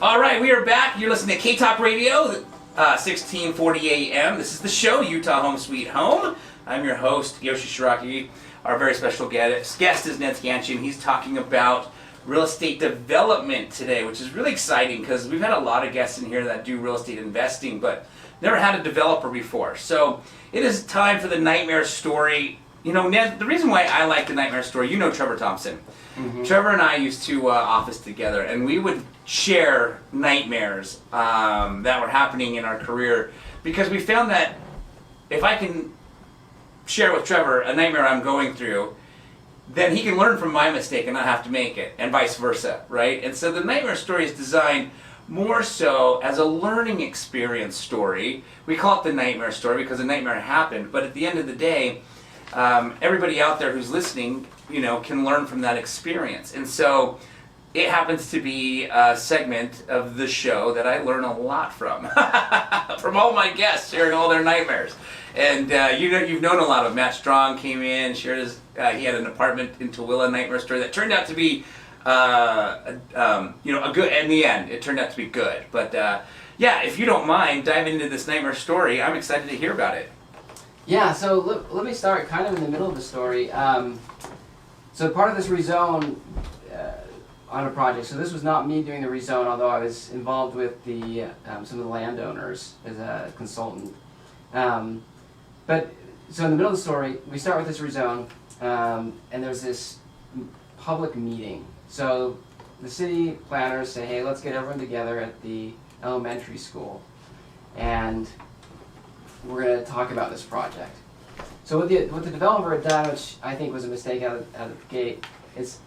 All right, we are back. You're listening to K-Talk Radio, 1640 AM. This is the show, Utah Home Sweet Home. I'm your host, Yoshi Shiraki. Our very special guest is Ned Scanchian. He's talking about real estate development today, which is really exciting because we've had a lot of guests in here that do real estate investing, but never had a developer before. So it is time for the nightmare story. You know, Ned, the reason why I like the nightmare story, you know Trevor Thompson. Mm-hmm. Trevor and I used to office together, and we would share nightmares that were happening in our career, because we found that if I can share with Trevor a nightmare I'm going through, then he can learn from my mistake and not have to make it, and vice versa, right? And so the nightmare story is designed more so as a learning experience story. We call it the nightmare story because the nightmare happened, but at the end of the day, everybody out there who's listening, you know, can learn from that experience. And so it happens to be a segment of the show that I learn a lot from, from all my guests sharing all their nightmares. And you've known a lot of Matt Strong came in, shared his, he had an apartment in Tooele nightmare story that turned out to be, a good, in the end, it turned out to be good. But yeah, if you don't mind diving into this nightmare story, I'm excited to hear about it. Yeah, so let me start kind of in the middle of the story. So part of this rezone on a project, so this was not me doing the rezone, although I was involved with the some of the landowners as a consultant. But so in the middle of the story, we start with this rezone, and there's this public meeting. So the city planners say, hey, let's get everyone together at the elementary school, and we're going to talk about this project. So what the developer had done, which I think was a mistake out of the gate, is,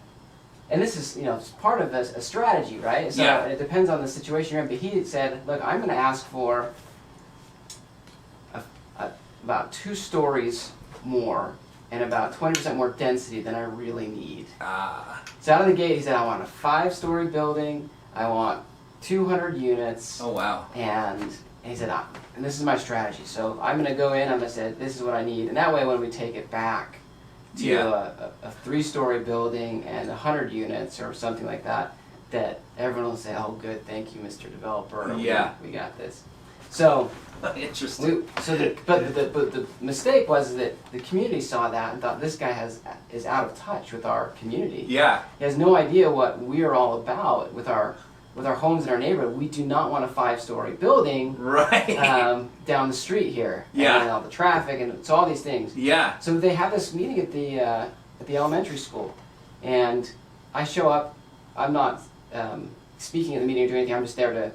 and this is, you know, part of a strategy, right? So yeah. It depends on the situation you're in, but he had said, look, I'm going to ask for about 2 stories more and about 20% more density than I really need. So out of the gate, he said, I want a 5-story building, I want 200 units. Oh, wow. And he said, and this is my strategy. So I'm going to go in, I'm going to say, this is what I need. And that way, when we take it back to a 3-story building and 100 units or something like that, that everyone will say, oh, good, thank you, Mr. Developer. Yeah. We got this. So, interesting. But the mistake was that the community saw that and thought this guy is out of touch with our community. Yeah. He has no idea what we are all about with our homes in our neighborhood. We do not want a 5-story building right down the street here. Yeah. And all the traffic and so all these things. Yeah. So they have this meeting at the elementary school, and I show up. I'm not speaking at the meeting or doing anything. I'm just there to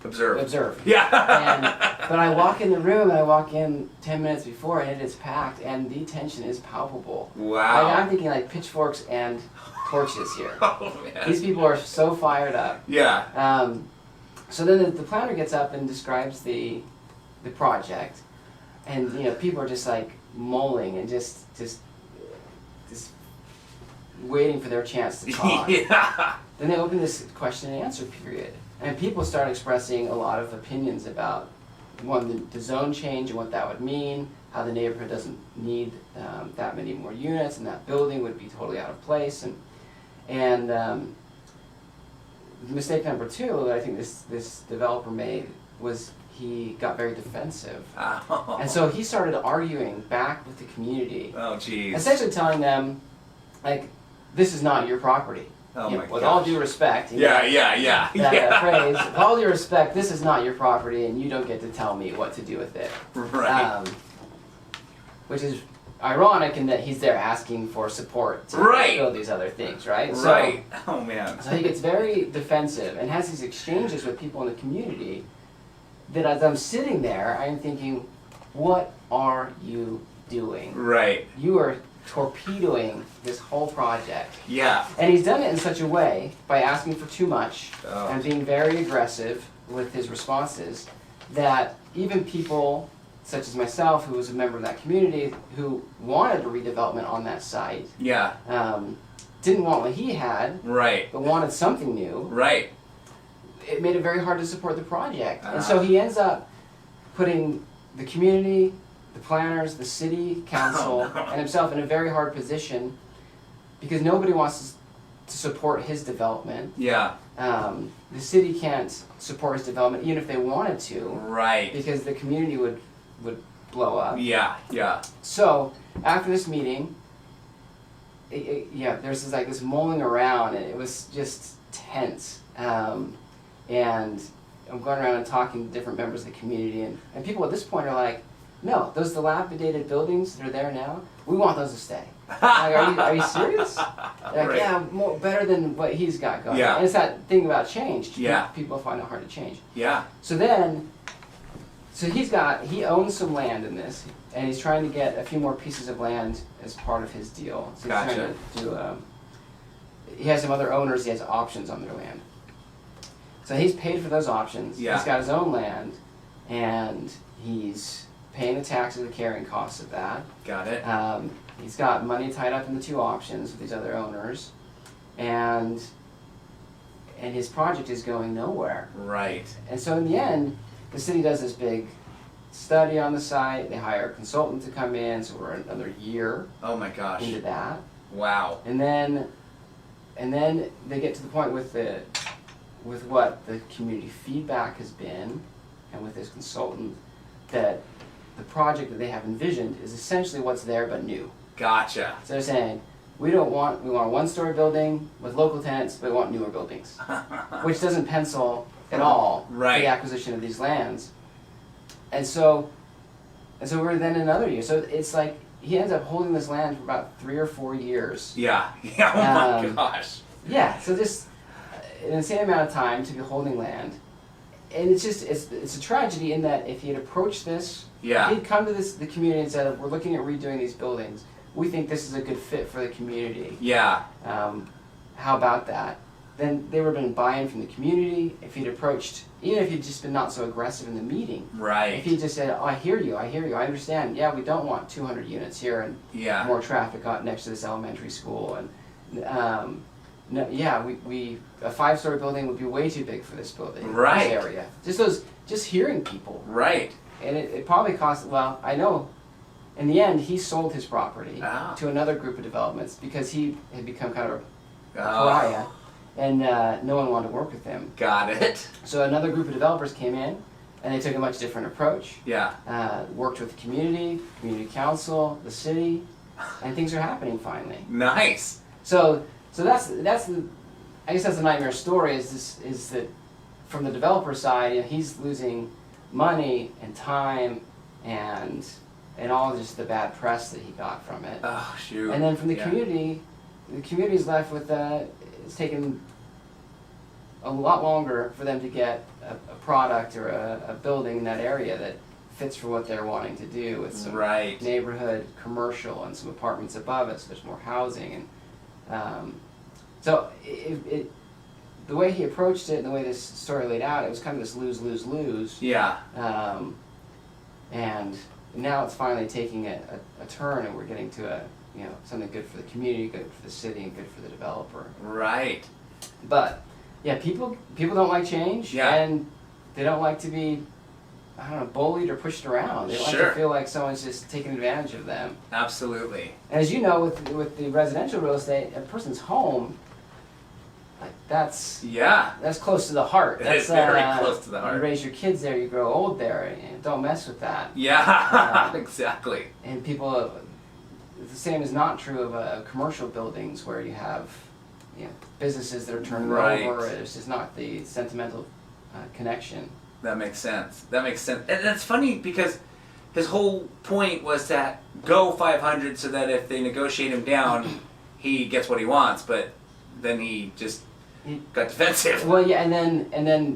observe. Yeah. But I walk in the room, and I walk in 10 minutes before, and it is packed, and the tension is palpable. Wow. I'm thinking like pitchforks and torches here. Oh, man. These people are so fired up. Yeah. So then the planner gets up and describes the project, and you know, people are just like mulling and just waiting for their chance to talk. Yeah. Then they open this question and answer period, and people start expressing a lot of opinions about the zone change and what that would mean, how the neighborhood doesn't need that many more units, and that building would be totally out of place, and mistake number 2 that I think this developer made was he got very defensive. Oh. And so he started arguing back with the community. Oh, geez. Essentially telling them, like, this is not your property. Oh, you my know, with gosh. all due respect. Yeah. That phrase, with all due respect, this is not your property and you don't get to tell me what to do with it. Right. Which is ironic in that he's there asking for support to build these other things, right? Right. So, oh, man. So he gets very defensive and has these exchanges with people in the community that as I'm sitting there, I'm thinking, what are you doing? Right. You are torpedoing this whole project. Yeah. And he's done it in such a way, by asking for too much and being very aggressive with his responses, that even people such as myself, who was a member of that community, who wanted a redevelopment on that site, didn't want what he had, but wanted something new. Right. It made it very hard to support the project. And so he ends up putting the community, the planners, the city council, and himself in a very hard position, because nobody wants to support his development. Yeah. The city can't support his development even if they wanted to, Right. because the community would blow up. Yeah. Yeah. So after this meeting, there's this mulling around, and it was just tense. And I'm going around and talking to different members of the community, and people at this point are like, no, those dilapidated buildings that are there now, we want those to stay. Like, are you serious? Like, Right. yeah, better than what he's got going. Yeah. And it's that thing about change. Yeah. People find it hard to change. Yeah. So he owns some land in this, and he's trying to get a few more pieces of land as part of his deal. So he's Gotcha. trying to do, he has some other owners, he has options on their land. So he's paid for those options. Yeah. He's got his own land, and he's paying the taxes, the carrying costs of that. Got it. He's got money tied up in the two options with these other owners, and his project is going nowhere. Right. And so in the end, the city does this big study on the site. They hire a consultant to come in, so we're another year Oh my gosh. into that. Wow. And then they get to the point with what the community feedback has been, and with this consultant, that the project that they have envisioned is essentially what's there but new. Gotcha. So they're saying, we want a one-story building with local tenants, but we want newer buildings, which doesn't pencil at all for Right. the acquisition of these lands. And so we're then in another year. So it's like he ends up holding this land for about 3 or 4 years. Yeah. Yeah. Oh my Um, gosh. Yeah, so just an insane amount of time to be holding land. And it's a tragedy in that if he had approached this, Yeah. if he'd come to the community and said, we're looking at redoing these buildings, we think this is a good fit for the community. Yeah. How about that? Then they would have been buy-in from the community. If he'd approached, even if he'd just been not so aggressive in the meeting, Right. if he just said, oh, I hear you, I understand. Yeah, we don't want 200 units here and Yeah. more traffic out next to this elementary school. And no, yeah, we a 5-story building would be way too big for this building, Right. this area. Just hearing people. Right. And it probably cost, well, I know, in the end, he sold his property Ah. to another group of developments because he had become kind of a Oh. pariah, and no one wanted to work with him. Got it. So another group of developers came in, and they took a much different approach. Yeah. Worked with the community council, the city, and things are happening finally. Nice. So that's the, I guess that's the nightmare story. Is that from the developer side, he's losing money and time and all just the bad press that he got from it. Oh shoot. And then from the Yeah. community's left with it's taken a lot longer for them to get a product or a building in that area that fits for what they're wanting to do, with some Right. neighborhood commercial and some apartments above it, so there's more housing. And so the way he approached it and the way this story laid out, it was kind of this lose-lose-lose. Yeah. And now it's finally taking a turn, and we're getting to something good for the community, good for the city, and good for the developer. Right. But yeah, people don't like change, Yeah. and they don't like to be, I don't know, bullied or pushed around. They don't like Sure. to feel like someone's just taking advantage of them. Absolutely. And as you know, with the residential real estate, a person's home, like that's Yeah. close to the heart. It That's is very close to the You heart. raise your kids there, you grow old there, and don't mess with that. Yeah. Exactly. And people, the same is not true of commercial buildings where you have businesses that are turned Right. over. It's just not the sentimental connection. That makes sense. That makes sense. And that's funny because his whole point was to go 500 so that if they negotiate him down, he gets what he wants. But then he just got defensive. Well, yeah, and then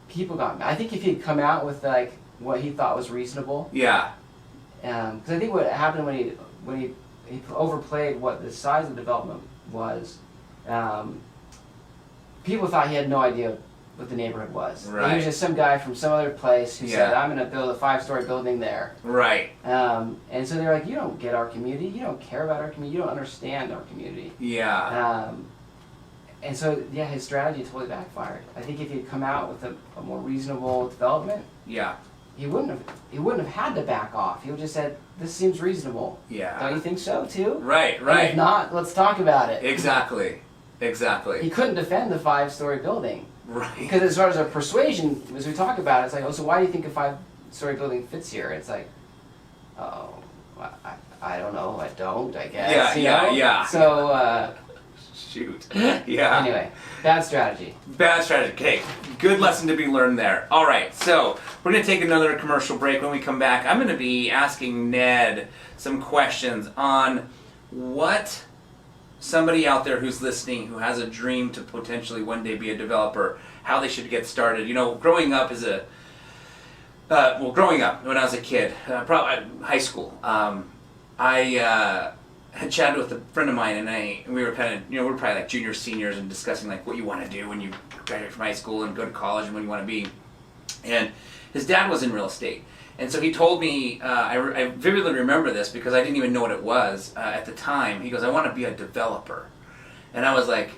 people got mad. I think if he'd come out with like what he thought was reasonable, Yeah. because I think what happened when he overplayed what the size of the development was, people thought he had no idea what the neighborhood was. He Right. was just some guy from some other place who said, Yeah. I'm going to build a 5-story building there. Right. And so they're like, you don't get our community, you don't care about our community, you don't understand our community. Yeah. And so, yeah, his strategy totally backfired. I think if he'd come out with a more reasonable development, Yeah. he wouldn't have had to back off. He would have just said, "This seems reasonable." Yeah. Don't you think so too? Right. And if not, let's talk about it. Exactly. He couldn't defend the 5-story building. Right. Because as far as a persuasion, as we talk about it, it's like, oh, so why do you think a 5-story building fits here? It's like, oh, I don't know, I guess. Yeah. So, shoot. Yeah. Anyway, bad strategy. Bad strategy. Okay, good lesson to be learned there. All right, so we're going to take another commercial break. When we come back, I'm going to be asking Ned some questions on what somebody out there who's listening who has a dream to potentially one day be a developer, how they should get started. You know, growing up as a growing up when I was a kid, probably high school, I had chatted with a friend of mine, and we were kind of, we were probably like juniors, seniors, and discussing like what you want to do when you graduate from high school and go to college and when you want to be. And his dad was in real estate, and so he told me, I vividly remember this because I didn't even know what it was at the time. He goes, "I want to be a developer," and I was like,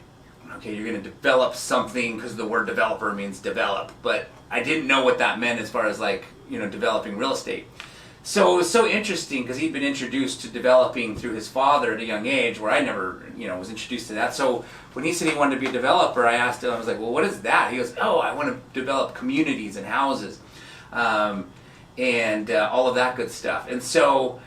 "Okay, you're going to develop something," because the word developer means develop, but I didn't know what that meant as far as like developing real estate. So it was so interesting because he'd been introduced to developing through his father at a young age, where I never, was introduced to that. So when he said he wanted to be a developer, I asked him, I was like, "Well, what is that?" He goes, "Oh, I want to develop communities and houses, and all of that good stuff." And so,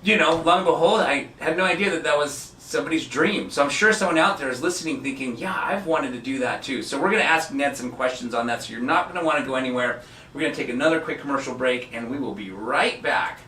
lo and behold, I had no idea that was somebody's dream. So I'm sure someone out there is listening thinking, yeah, I've wanted to do that too. So we're going to ask Ned some questions on that, so you're not going to want to go anywhere. We're going to take another quick commercial break, and we will be right back.